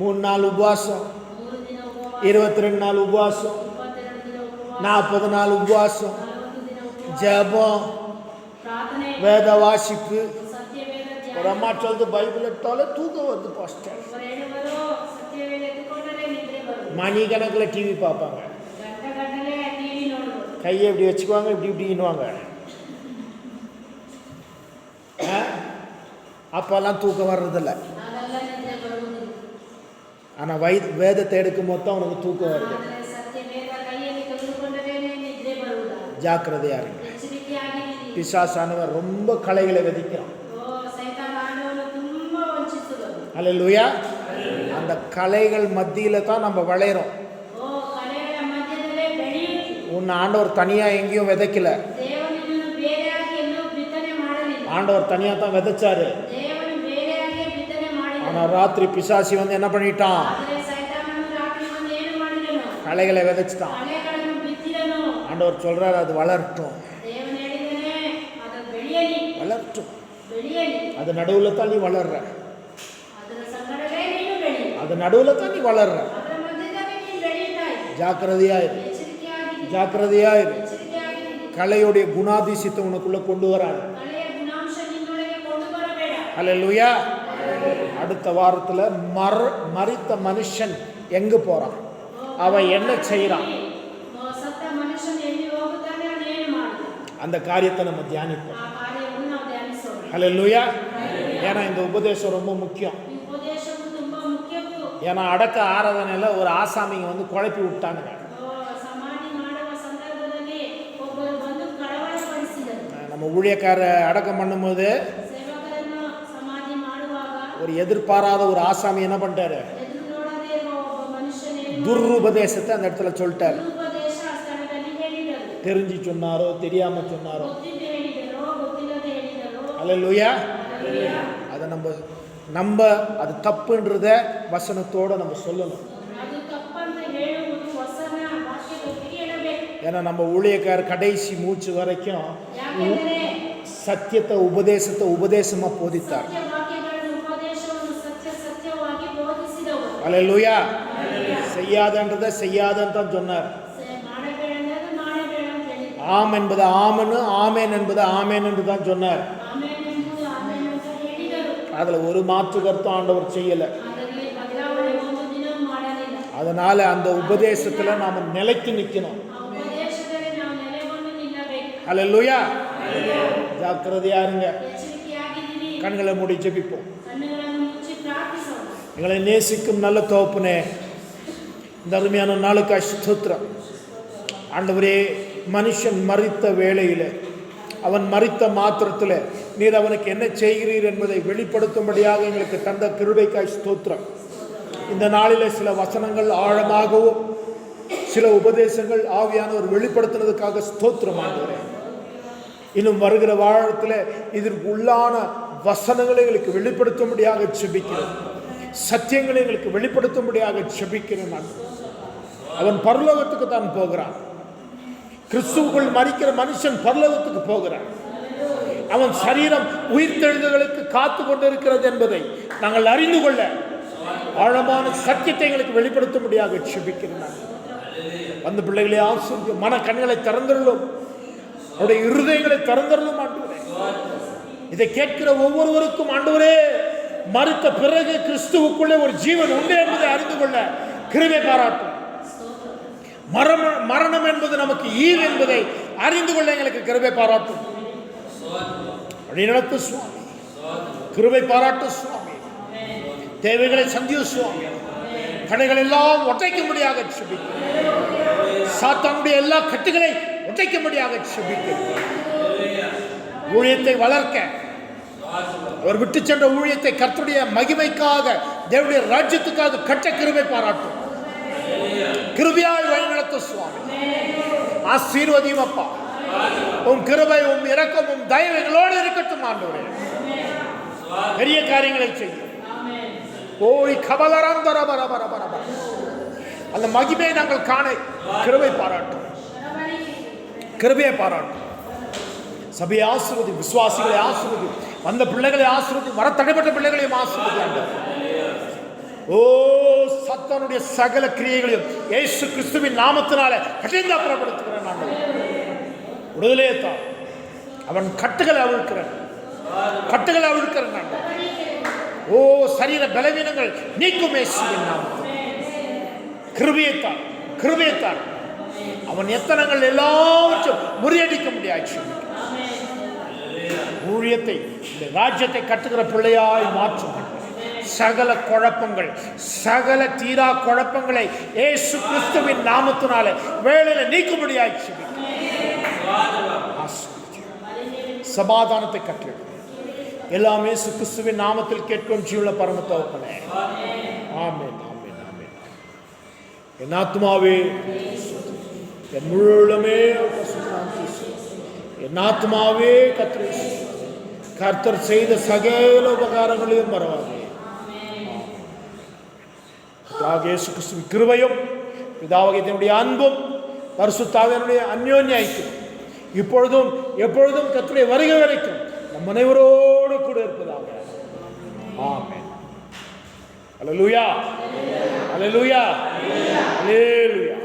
3 நாள் உபவாசம், 22 நாள் உபவாசம், 40 நாள் உபவாசம், ஜெபம், வேத வாசிப்பு. ஒரு அம்மா சொல்லுது, பைபிள் எடுத்தாலே தூக்கம் வருது பாஸ்டர். மணி கணக்கில் டிவி பார்ப்பாங்க, கையை இப்படி வச்சுக்குவாங்க, இப்படின்னுவாங்க. அப்பெல்லாம் தூக்கம் வர்றதில்ல. ஆனால் வேதத்தை எடுக்கும் போது தான் அவனுக்கு தூக்கம் வருது. ஜாக்கிரதையா இருங்க. பிசாசானவர் ரொம்ப களைகளை விதிக்கிறான். அல்லேலூயா. அந்த களைகள் மத்தியில தான் நம்ம வளைகிறோம். உன்னை ஆண்டவர் தனியா எங்கேயும் விதைக்கல. ஆண்டவர் தனியா தான் விதைச்சாரு. ஆனா ராத்திரி பிசாசி வந்து என்ன பண்ணிட்டான்? களைகளை விதைச்சிட்டான். ஆண்டவர் சொல்றாரு, அது வளரட்டும், வளரட்டும். அது நடுவில் தான் நீ வளர்ற, அது நடுவில் தான் நீ வளர்ற. ஜாக்கிரதையாயிரு, ஜாக்கிரதையாயிரு. கலையுடைய குணாதிசயத்தை உனக்குள்ள கொண்டு வராது. அல்லேலூயா. அடுத்த வாரத்தில் மரித்த மனுஷன் எங்கு போறான், அவன் என்ன செய்யறான், அந்த காரியத்தை நம்ம தியானிப்போம். அல்லேலூயா. ஏன்னா இந்த உபதேசம் ரொம்ப முக்கியம். ஏன்னா அடக்க ஆராதனையில் ஒரு ஆசாமிங்க வந்து குழப்பி விட்டானுங்க. நம்ம ஊழியக்கார அடக்கம் பண்ணும்போது ஒரு எதிர்பாராத ஒரு ஆசாமி என்ன பண்ணிட்டாரு, துருபதேசத்தை அந்த இடத்துல சொல்லிட்டாரு. தெரிஞ்சு சொன்னாரோ தெரியாம சொன்னாரோ, அல்லேலூயா. அதை நம்ம அது தப்புன்றத வசனத்தோட நம்ம சொல்லணும். ஏன்னா நம்ம ஊழியக்காரர் கடைசி மூச்சு வரைக்கும் சத்தியத்தை உபதேசமா போதித்தார். அல்லேலூயா. செய்யாதன்றதை செய்யாதன்னு தான் சொன்னார். ஆம் என்பது ஆமனு, ஆமேன் என்பது ஆமேன் என்று தான் சொன்னார். அதுல ஒரு மாற்று கருத்தும் ஆண்டவர் செய்யல. அதனால அந்த உபதேசத்துல நாம நிலைத்து நிக்கணும். அல்லேலூயா. ஜாக்கிரதையா இருங்க. கண்களை மூடி ஜெபிப்போம். எங்களை நேசிக்கும் நல்ல தகப்பனே, இந்த அருமையான நாளுக்காய் ஸ்தோத்திரம். ஆண்டவரே, மனுஷன் மரித்த வேளையில், அவன் மரித்த மாத்திரத்தில் நீர் அவனுக்கு என்ன செய்கிறீர் என்பதை வெளிப்படுத்தும்படியாக எங்களுக்கு தந்த கிருபைக்காய் ஸ்தோத்திரம். இந்த நாளில் சில வசனங்கள் ஆழமாகவும் சில உபதேசங்கள் ஆவியானவர் வெளிப்படுத்தினதுக்காக ஸ்தோத்திரம் ஆண்டவரே. இன்னும் வருகிற வாரத்தில் இதற்கு உள்ளான வசனங்களை எங்களுக்கு வெளிப்படுத்தும்படியாக செபிக்கிறேன். சத்தியங்களை எங்களுக்கு வெளிப்படுத்தும்படியாக செபிக்கிறேன். அவன் பரலோகத்துக்கு தான் போகிறான். கிறிஸ்துவுக்குள் மரிக்கிற மனுஷன் பரலோகத்துக்கு போகிறான். அவன் சரீரம் உயிர்த்தெழுதலுக்கு காத்து கொண்டிருக்கிறது என்பதை நாங்கள் அறிந்து கொள்ள ஆழமான சத்தியத்தை எங்களுக்கு வெளிப்படுத்தும்படியாக செபிக்கிறேன். அந்த பிள்ளைகளை ஆசீர்வதியும், மன கண்களை திறந்தருளும், அவருடைய இருதயங்களை திறந்தருளும் ஆண்டவரே. இதை கேட்கிற ஒவ்வொருவருக்கும் ஆண்டவரே, மரித்த பிறகு கிறிஸ்துவுக்குள்ளே ஒரு ஜீவன் உண்டு என்பதை அறிந்து கொள்ள கிருபை பாராட்டும். மரணம் என்பது நமக்கு ஈவு என்பதை அறிந்து கொள்ள எங்களுக்கு கிருபை பாராட்டும். வழிநடத்து சுவாமி, கிருபை பாராட்டு சுவாமி. தேவைகளை சந்தியும் சுவாமி. தடைகள் எல்லாம் ஒட்டைக்கும்படியாக செபிக்கிறேன். சாத்தானுடைய எல்லா கட்டுகளை ஒட்டைக்கும்படியாக செபிக்கிறேன். ஊழியத்தை வளர்க்க, அவர் விட்டு சென்ற ஊழியத்தை கர்த்தருடைய மகிமைக்காக, தேவனுடைய ராஜ்யத்துக்காக கட்ட கிருபை பாராட்டும். கிருபையாய் வழிநடத்து சுவாமி. ஆசீர்வதியும் அப்பா. உம் கிருபை, உம் இரக்கம், உம் தயவு எங்களோடு இருக்கட்டும் ஆண்டவரே. பெரிய காரியங்களை செய்யும். ஓய் கபலராம் தர பர பர பர பர. அந்த மகிமையை நாங்கள் காண கிருபை பாராட்டும். கிருபையை பாராட்டும். சபையை ஆசீர்வதி, விசுவாசிகளை ஆசீர்வதி, வந்த பிள்ளைகளை ஆசீர்வதி, வர தடைப்பட்ட பிள்ளைகளையும் ஆசீர்வதி ஆண்டவரே. ஓ சாத்தானுடைய சகல கிரியைகளையும் இயேசு கிறிஸ்துவின் நாமத்தினாலே கடினப்படுத்துகிறேன். நான் விடுதலையே தான். அவன் கட்டுகளை அவிழ்க்கிறான். நான் ஓ சரீர பலவீனங்கள் நீக்கும் இயேசுவின் நாமத்தில். கிருபையைத்தான் அவன் எத்தனங்கள் எல்லாவற்றும் முறியடிக்க முடியாது. ஊழியத்தை, இந்த ராஜ்யத்தை கட்டுகிற பிள்ளையாய் மாற்றும். சகல குழப்பங்கள், சகல தீரா குழப்பங்களை இயேசு கிறிஸ்துவின் நாமத்தினாலே வேளையில நீக்கும்படியாய் சமாதானத்தை கற்று எல்லாமே இயேசு கிறிஸ்துவின் நாமத்தில் கேட்கும் ஜீவன பரம தகப்பனே. ஆமென், ஆமென், ஆமென். என் ஆத்துமாவே, என் முழுமே, என் ஆத்துமாவே கர்த்தர் செய்த சகல உபகாரங்களையும் மறவாதே. இயேசு கிறிஸ்துவின் கிருபையும் பிதாவாகிய அன்பும் பரிசுத்த ஆவியானவருடைய அந்யோன்ய ஐக்கியம் இப்பொழுதும் எப்பொழுதும் கர்த்தருடைய வருகை வரைக்கும் நம் அனைவரோடு கூட இருப்பதாக. ஆமென். அல்லேலூயா, அல்லேலூயா, அல்லேலூயா.